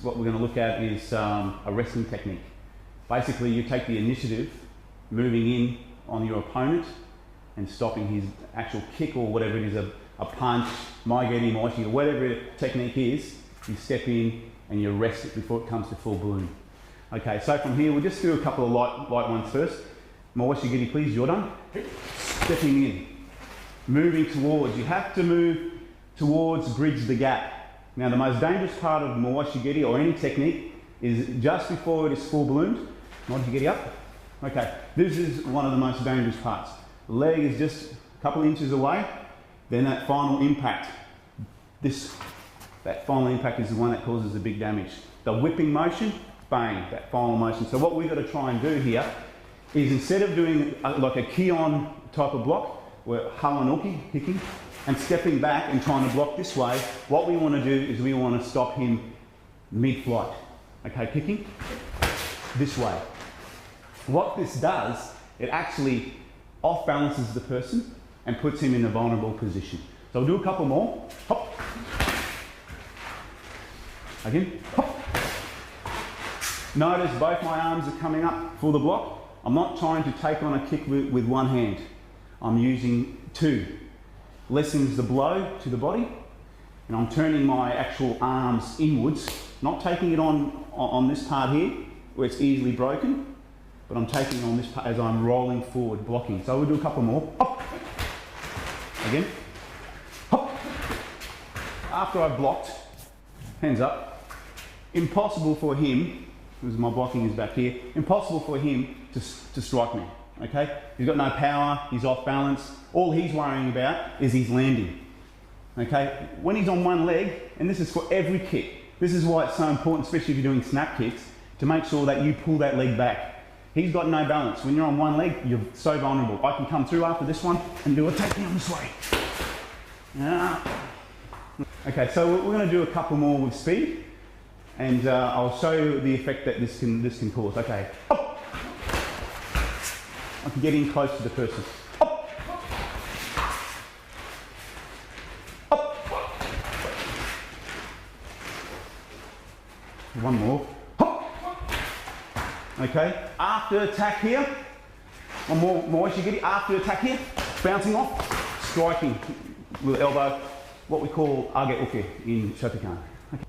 what we're going to look at is a wrestling technique. Basically, you take the initiative, moving in on your opponent and stopping his actual kick or whatever it is, a punch, Maigeri, Mawashi, or whatever the technique is, you step in and you arrest it before it comes to full bloom. Okay, so from here, we'll just do a couple of light ones first. Masashi Geri, please, Jordan. Stepping in, moving towards. You have to move towards, bridge the gap. Now, the most dangerous part of Masashi Geri or any technique is just before it is full bloomed. Masashi Geri up. Okay, this is one of the most dangerous parts. The leg is just a couple of inches away, then that final impact. That final impact is the one that causes the big damage. The whipping motion, bang, that final motion. So what we've got to try and do here is, instead of doing like a key-on type of block, we're hawanoki, kicking, and stepping back and trying to block this way, what we want to do is we want to stop him mid-flight. Okay, kicking this way. What this does, it actually off-balances the person and puts him in a vulnerable position. So we'll do a couple more. Hop. Again, hop. Notice both my arms are coming up for the block. I'm not trying to take on a kick with one hand. I'm using two. Lessens the blow to the body, and I'm turning my actual arms inwards, not taking it on this part here, where it's easily broken, but I'm taking it on this part as I'm rolling forward, blocking. So we'll do a couple more. Hop. Again. Hop. After I've blocked, hands up, impossible for him, because my blocking is back here, impossible for him to strike me, okay? He's got no power, he's off balance. All he's worrying about is his landing, okay? When he's on one leg, and this is for every kick, this is why it's so important, especially if you're doing snap kicks, to make sure that you pull that leg back. He's got no balance. When you're on one leg, you're so vulnerable. I can come through after this one and do a takedown this way. Okay, so we're going to do a couple more with speed, and I'll show you the effect that this can cause. Okay. Up. I can get in close to the person. Up. Up. One more. Up. Okay. After attack here, one more Shigiri. After attack here, bouncing off, striking with elbow, what we call age uke in Shotokan. Okay.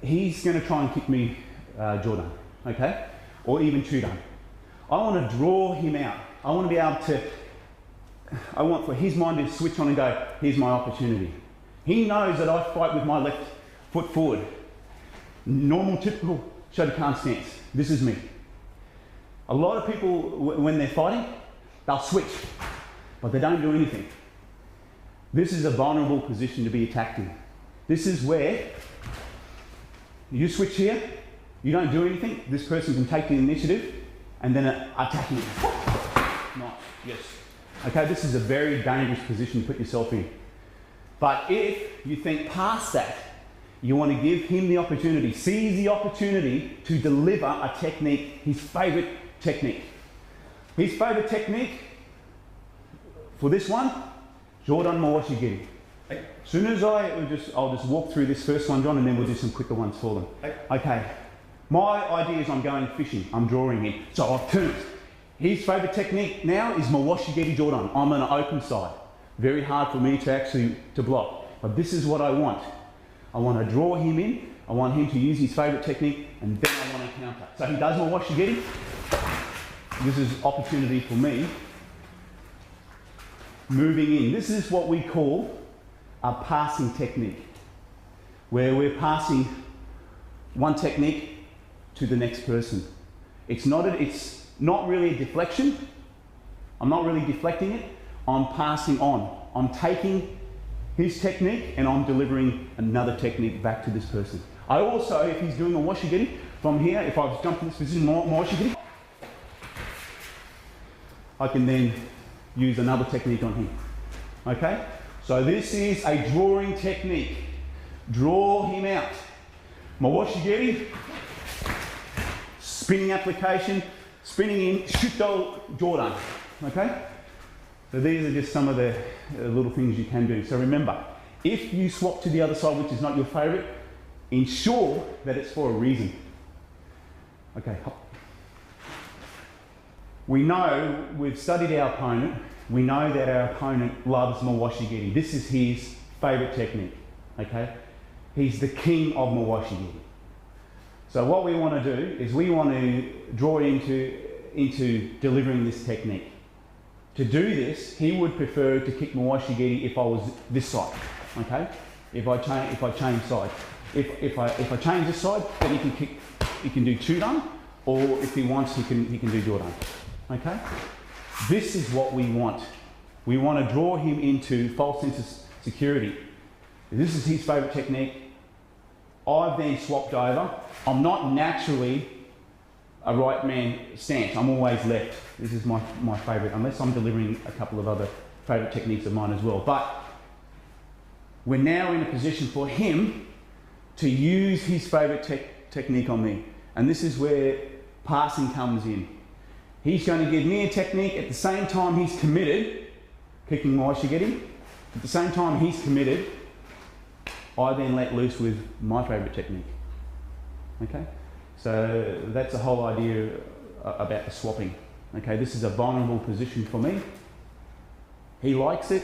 He's going to try and kick me Jordan, okay, or even Chudan. I want to draw him out. I want to be able to, I want for his mind to switch on and go, here's my opportunity. He knows that I fight with my left foot forward. Normal, typical Shotokan stance. This is me. A lot of people, when they're fighting, they'll switch, but they don't do anything. This is a vulnerable position to be attacked in. This is where you switch here, you don't do anything, this person can take the initiative and then attack you. Nice, yes. Okay, this is a very dangerous position to put yourself in. But if you think past that, you want to give him the opportunity, seize the opportunity to deliver a technique, his favourite technique. His favourite technique for this one, Jordan Masashi Geri. As soon as I'll just walk through this first one, John, and then we'll do some quicker ones for them. Okay. My idea is I'm going fishing. I'm drawing in. So I've turned. His favourite technique now is Masashi Geri Jordan. I'm on an open side. Very hard for me to actually block. But this is what I want. I want to draw him in. I want him to use his favourite technique, and then I want to counter. So he does Masashi Geri. This is opportunity for me. Moving in. This is what we call a passing technique, where we're passing one technique to the next person. It's not really a deflection. I'm not really deflecting it. I'm passing on. I'm taking his technique and I'm delivering another technique back to this person. I also, if he's doing a Masashi Geri, from here, if I've jumped in this position, Masashi Geri, I can then use another technique on him. Okay? So this is a drawing technique. Draw him out. Masashi Geri, spinning application, spinning in, Shuto Jordan. Okay? So these are just some of the little things you can do. So remember, if you swap to the other side, which is not your favourite, ensure that it's for a reason. Okay, hop. We know, we've studied our opponent, we know that our opponent loves Masashi Geri. This is his favourite technique, okay? He's the king of Masashi Geri. So what we want to do is we want to draw into delivering this technique. To do this, he would prefer to kick Masashi Geri if I was this side, okay? If I change side. If I change this side, then he can do turing, or if he wants, he can do Jordan. Okay? This is what we want. We want to draw him into false sense of security. This is his favourite technique. I've then swapped over. I'm not naturally a right man stance. I'm always left. This is my favourite, unless I'm delivering a couple of other favourite techniques of mine as well. But we're now in a position for him to use his favourite technique on me. And this is where passing comes in. He's going to give me a technique at the same time he's committed, kicking Masashi Geri. At the same time he's committed, I then let loose with my favourite technique. Okay? So that's the whole idea about the swapping. Okay, this is a vulnerable position for me. He likes it.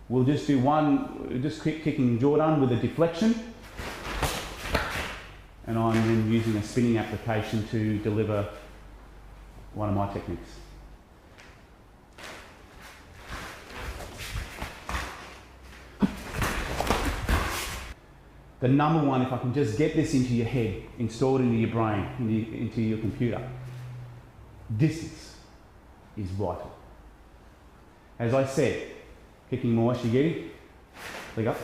We'll just do one, just kicking Jordan with a deflection. And I'm then using a spinning application to deliver one of my techniques. The number one, if I can just get this into your head, installed into your brain, into your computer, distance is vital. As I said, kicking Masashi Geri, leg up.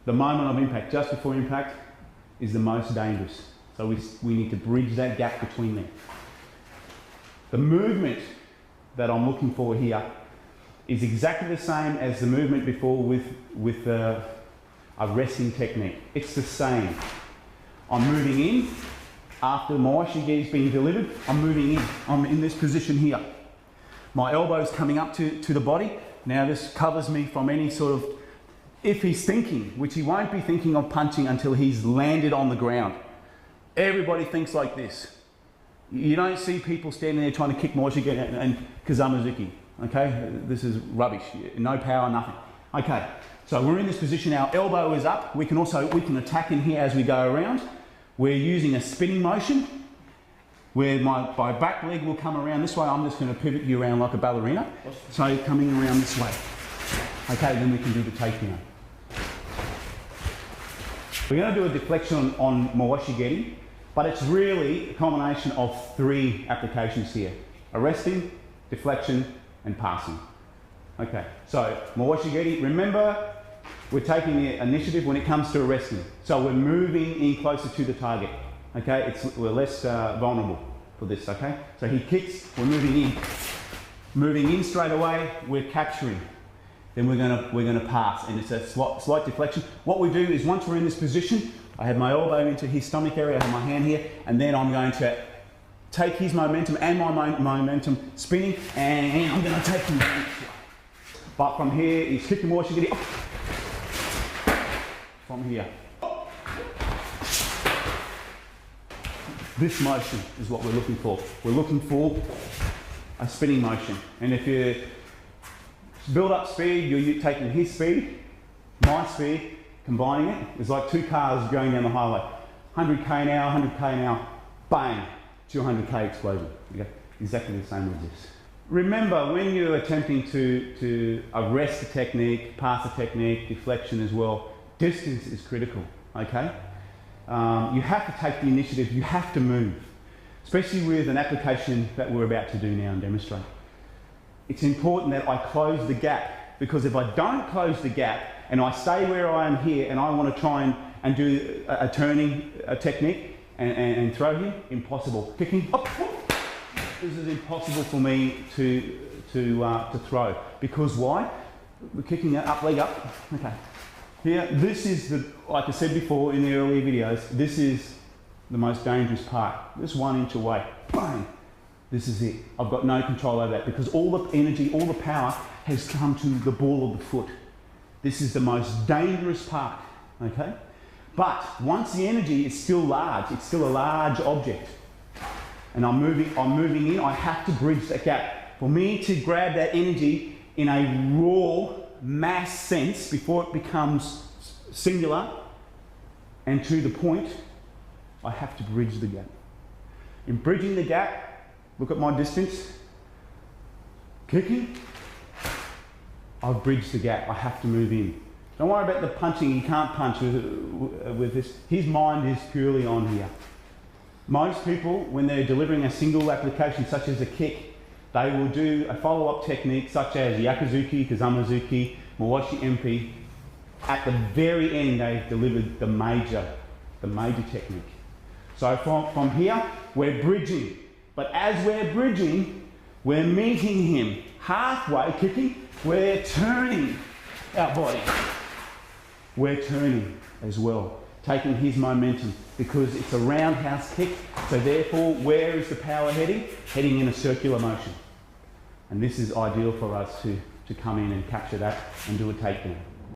The moment of impact, just before impact, is the most dangerous. So we need to bridge that gap between them. The movement that I'm looking for here is exactly the same as the movement before with a resting technique. It's the same. I'm moving in. After Masashi Geri is being delivered, I'm moving in. I'm in this position here. My elbow's coming up to the body. Now this covers me from any sort of, if he's thinking, which he won't be thinking of punching until he's landed on the ground. Everybody thinks like this. You don't see people standing there trying to kick Masashi Geri and Kazamazuki. Okay, this is rubbish. No power, nothing. Okay, so we're in this position. Our elbow is up. We can attack in here as we go around. We're using a spinning motion where my back leg will come around this way. I'm just going to pivot you around like a ballerina. So coming around this way. Okay, then we can do the takedown. We're going to do a deflection on Masashi Geri, but it's really a combination of three applications here: arresting, deflection, and passing. Okay, so Masashi Geri, remember, we're taking the initiative when it comes to arresting. So we're moving in closer to the target. Okay, we're less vulnerable for this. Okay, so he kicks, we're moving in straight away. We're capturing. Then we're gonna pass, and it's a slight deflection. What we do is, once we're in this position, I have my elbow into his stomach area, I have my hand here, and then I'm going to take his momentum and my momentum spinning, and I'm going to take him down. But from here, he's kicking Masashi Geri. From here. This motion is what we're looking for. We're looking for a spinning motion, and if you build up speed, you're taking his speed, my speed, combining it. It's like two cars going down the highway. 100k an hour, 100k an hour, bang, 200k explosion. Okay? Exactly the same with this. Remember, when you're attempting to arrest a technique, pass a technique, deflection as well, distance is critical, okay? You have to take the initiative, you have to move, especially with an application that we're about to do now and demonstrate. It's important that I close the gap, because if I don't close the gap and I stay where I am here and I want to try and do a turning technique and throw him, impossible. Kicking, oh, this is impossible for me to throw. Because why? We're kicking it up, leg up. Okay. Here, this is like I said before in the earlier videos, this is the most dangerous part. Just 1 inch away, bang. This is it. I've got no control over that, because all the energy, all the power has come to the ball of the foot. This is the most dangerous part. okay? But once the energy is still large, it's still a large object, and I'm moving in, I have to bridge that gap. For me to grab that energy in a raw mass sense before it becomes singular and to the point, I have to bridge the gap. In bridging the gap, look at my distance, kicking, I've bridged the gap, I have to move in. Don't worry about the punching, you can't punch with this. His mind is purely on here. Most people, when they're delivering a single application such as a kick, they will do a follow-up technique such as Yakuzuki, Kazamazuki, Mawashi MP. At the very end, they've delivered the major technique. So from here, we're bridging. But as we're bridging, we're meeting him halfway, kicking, we're turning our body. We're turning as well, taking his momentum, because it's a roundhouse kick, so therefore where is the power heading? Heading in a circular motion. And this is ideal for us to come in and capture that and do a takedown.